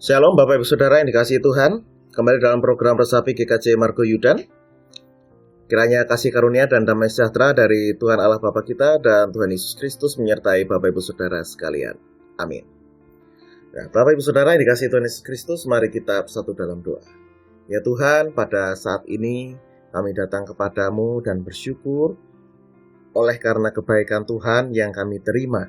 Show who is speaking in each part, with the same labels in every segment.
Speaker 1: Shalom Bapak Ibu Saudara yang dikasihi Tuhan. Kembali dalam program Resapi GKJ Margo Yudan. Kiranya kasih karunia dan damai sejahtera dari Tuhan Allah Bapa kita dan Tuhan Yesus Kristus menyertai Bapak Ibu Saudara sekalian. Amin. Nah, Bapak Ibu Saudara yang dikasihi Tuhan Yesus Kristus, mari kita bersatu dalam doa. Ya Tuhan, pada saat ini kami datang kepadamu dan bersyukur oleh karena kebaikan Tuhan yang kami terima.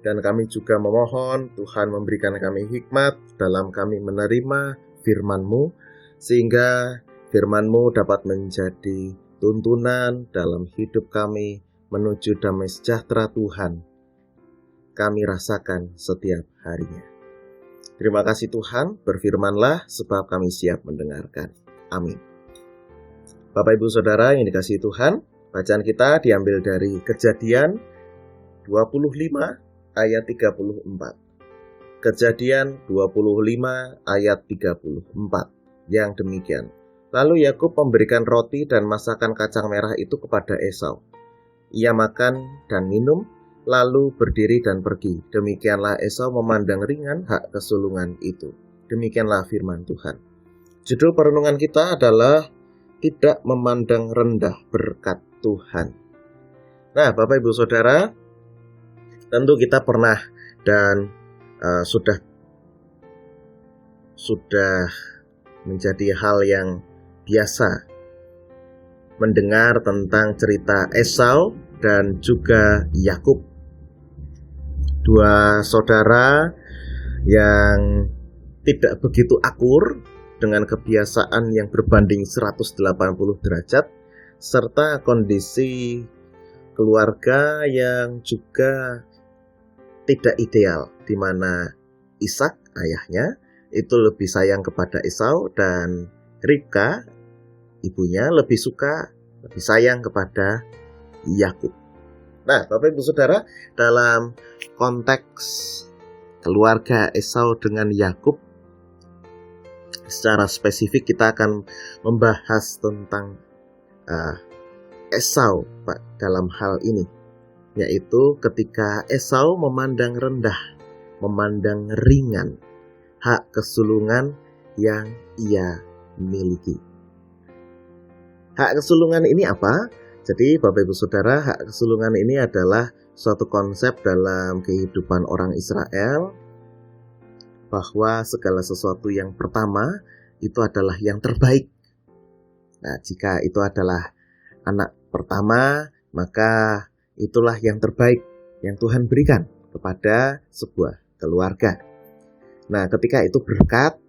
Speaker 1: Dan kami juga memohon Tuhan memberikan kami hikmat dalam kami menerima firman-Mu, sehingga firman-Mu dapat menjadi tuntunan dalam hidup kami menuju damai sejahtera Tuhan kami rasakan setiap harinya. Terima kasih Tuhan, berfirmanlah sebab kami siap mendengarkan. Amin. Bapak Ibu Saudara yang dikasihi Tuhan, bacaan kita diambil dari Kejadian 25 ayat 34. Kejadian 25 ayat 34 yang demikian. Lalu Yakub memberikan roti dan masakan kacang merah itu kepada Esau. Ia makan dan minum, lalu berdiri dan pergi. Demikianlah Esau memandang ringan hak kesulungan itu. Demikianlah firman Tuhan. Judul perenungan kita adalah tidak memandang rendah berkat Tuhan. Nah, Bapak Ibu Saudara, tentu kita pernah dan sudah menjadi hal yang biasa mendengar tentang cerita Esau dan juga Yakub. Dua saudara yang tidak begitu akur dengan kebiasaan yang berbanding 180 derajat serta kondisi keluarga yang juga tidak ideal, di mana Ishak ayahnya itu lebih sayang kepada Esau dan Ribka ibunya lebih sayang kepada Yakub. Nah, Bapak Ibu Saudara, dalam konteks keluarga Esau dengan Yakub, secara spesifik kita akan membahas tentang Esau dalam hal ini, yaitu ketika Esau memandang rendah, memandang ringan hak kesulungan yang ia miliki. Hak kesulungan ini apa? Jadi Bapak Ibu Saudara, hak kesulungan ini adalah suatu konsep dalam kehidupan orang Israel, bahwa segala sesuatu yang pertama itu adalah yang terbaik. Nah, jika itu adalah anak pertama, maka itulah yang terbaik yang Tuhan berikan kepada sebuah keluarga. Nah, ketika itu berkat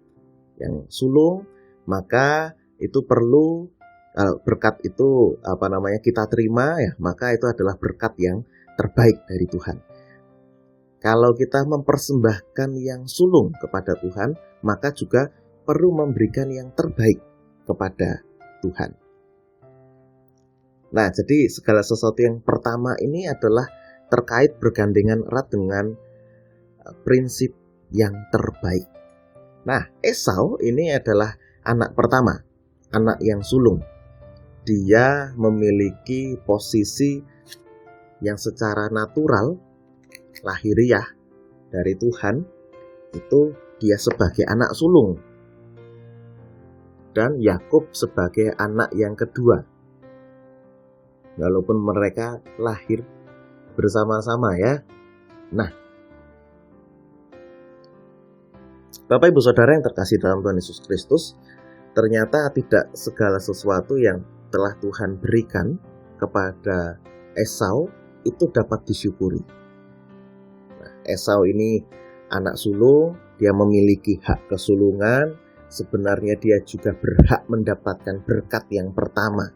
Speaker 1: yang sulung, maka itu perlu berkat itu kita terima ya, maka itu adalah berkat yang terbaik dari Tuhan. Kalau kita mempersembahkan yang sulung kepada Tuhan, maka juga perlu memberikan yang terbaik kepada Tuhan. Nah, jadi segala sesuatu yang pertama ini adalah terkait bergandengan erat dengan prinsip yang terbaik. Nah, Esau ini adalah anak pertama, anak yang sulung. Dia memiliki posisi yang secara natural, lahiriah dari Tuhan, itu dia sebagai anak sulung. Dan Yakub sebagai anak yang kedua. Walaupun mereka lahir bersama-sama ya. Nah, Bapak Ibu Saudara yang terkasih dalam Tuhan Yesus Kristus, ternyata tidak segala sesuatu yang telah Tuhan berikan kepada Esau itu dapat disyukuri. Nah, Esau ini anak sulung, dia memiliki hak kesulungan, sebenarnya dia juga berhak mendapatkan berkat yang pertama.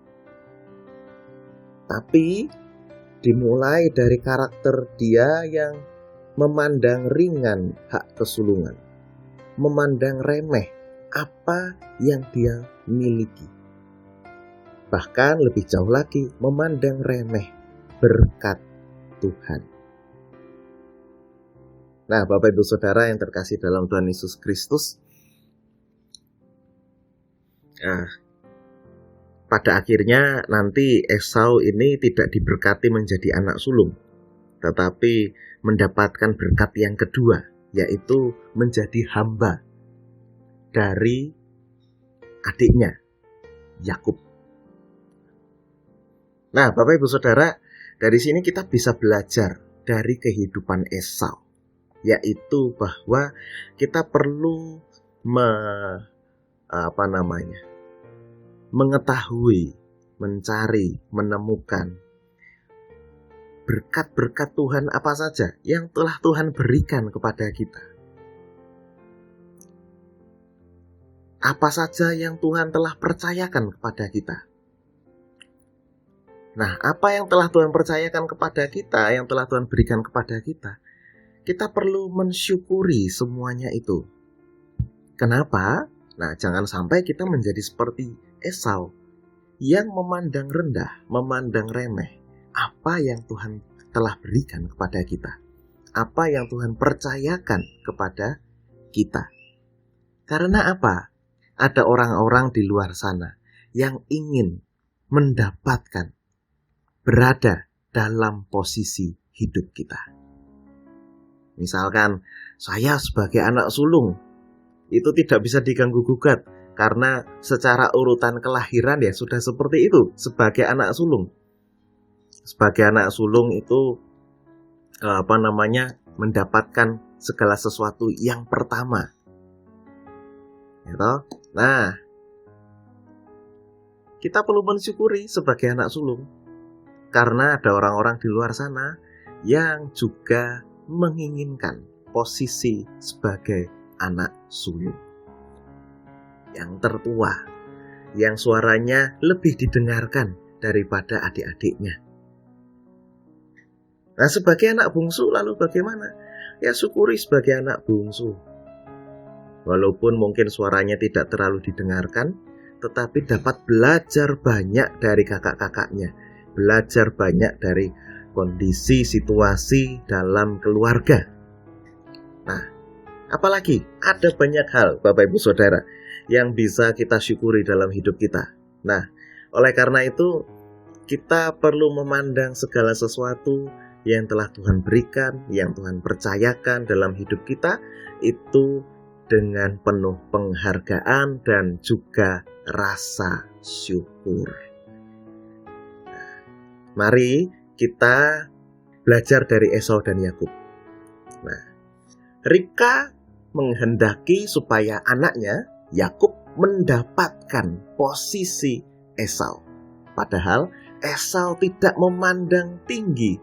Speaker 1: Tapi dimulai dari karakter dia yang memandang ringan hak kesulungan, memandang remeh apa yang dia miliki. Bahkan lebih jauh lagi, memandang remeh berkat Tuhan. Nah, Bapak Ibu Saudara yang terkasih dalam Tuhan Yesus Kristus, pada akhirnya nanti Esau ini tidak diberkati menjadi anak sulung, tetapi mendapatkan berkat yang kedua, yaitu menjadi hamba dari adiknya, Yakub. Nah, Bapak Ibu Saudara, dari sini kita bisa belajar dari kehidupan Esau, yaitu bahwa kita perlu mengetahui, mencari, menemukan berkat-berkat Tuhan apa saja yang telah Tuhan berikan kepada kita. Apa saja yang Tuhan telah percayakan kepada kita. Nah, apa yang telah Tuhan percayakan kepada kita, yang telah Tuhan berikan kepada kita, kita perlu mensyukuri semuanya itu. Kenapa? Nah, jangan sampai kita menjadi seperti Esau yang memandang rendah, memandang remeh apa yang Tuhan telah berikan kepada kita, apa yang Tuhan percayakan kepada kita. Karena apa? Ada orang-orang di luar sana yang ingin mendapatkan, berada dalam posisi hidup kita. Misalkan, saya sebagai anak sulung, itu tidak bisa diganggu-gugat, karena secara urutan kelahiran ya sudah seperti itu, sebagai anak sulung. Sebagai anak sulung itu mendapatkan segala sesuatu yang pertama. Gitu? Nah, kita perlu mensyukuri sebagai anak sulung, karena ada orang-orang di luar sana yang juga menginginkan posisi sebagai anak sulung yang tertua, yang suaranya lebih didengarkan daripada adik-adiknya. Nah, sebagai anak bungsu lalu bagaimana? Ya, syukuri sebagai anak bungsu. Walaupun mungkin suaranya tidak terlalu didengarkan, tetapi dapat belajar banyak dari kakak-kakaknya, belajar banyak dari kondisi, situasi dalam keluarga. Nah, apalagi ada banyak hal, Bapak Ibu Saudara, yang bisa kita syukuri dalam hidup kita. Nah, oleh karena itu, kita perlu memandang segala sesuatu yang telah Tuhan berikan, yang Tuhan percayakan dalam hidup kita, itu dengan penuh penghargaan dan juga rasa syukur. Nah, mari kita belajar dari Esau dan Yakub. Nah, Ribka menghendaki supaya anaknya Yakub mendapatkan posisi Esau. Padahal Esau tidak memandang tinggi,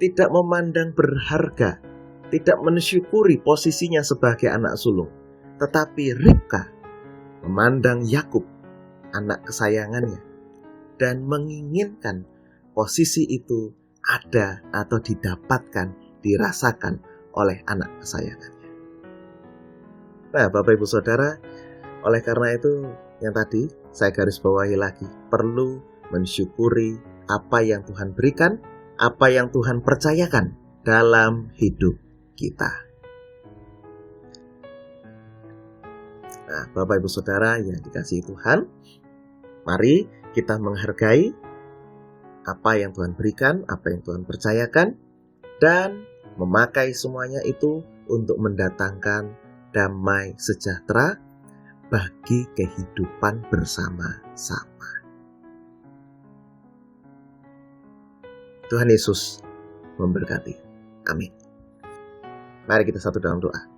Speaker 1: tidak memandang berharga, tidak mensyukuri posisinya sebagai anak sulung. Tetapi Ribka memandang Yakub, anak kesayangannya, dan menginginkan posisi itu ada atau didapatkan, dirasakan oleh anak kesayangannya. Nah, Bapak Ibu Saudara, oleh karena itu yang tadi saya garis bawahi lagi, perlu mensyukuri apa yang Tuhan berikan, apa yang Tuhan percayakan dalam hidup kita. Nah, Bapak Ibu Saudara yang dikasihi Tuhan, mari kita menghargai apa yang Tuhan berikan, apa yang Tuhan percayakan, dan memakai semuanya itu untuk mendatangkan damai sejahtera bagi kehidupan bersama-sama. Tuhan Yesus memberkati. Amin. Mari kita satu dalam doa.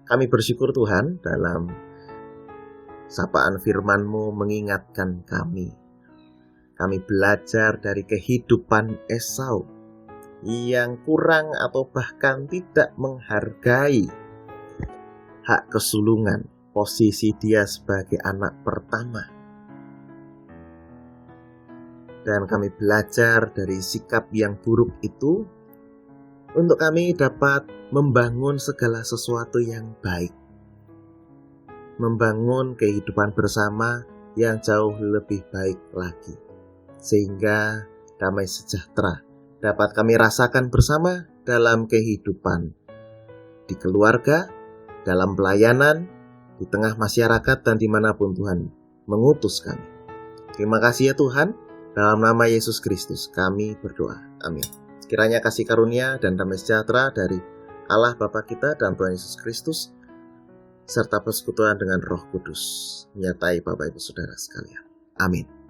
Speaker 1: Kami bersyukur Tuhan, dalam sapaan firman-Mu mengingatkan kami. Kami belajar dari kehidupan Esau yang kurang atau bahkan tidak menghargai hak kesulungan, posisi dia sebagai anak pertama. Dan kami belajar dari sikap yang buruk itu untuk kami dapat membangun segala sesuatu yang baik, membangun kehidupan bersama yang jauh lebih baik lagi, sehingga damai sejahtera dapat kami rasakan bersama dalam kehidupan di keluarga, dalam pelayanan, di tengah masyarakat, dan dimanapun Tuhan mengutus kami. Terima kasih ya Tuhan, dalam nama Yesus Kristus kami berdoa. Amin. Kiranya kasih karunia dan damai sejahtera dari Allah Bapa kita dan Tuhan Yesus Kristus serta persekutuan dengan Roh Kudus menyertai Bapak Ibu Saudara sekalian. Amin.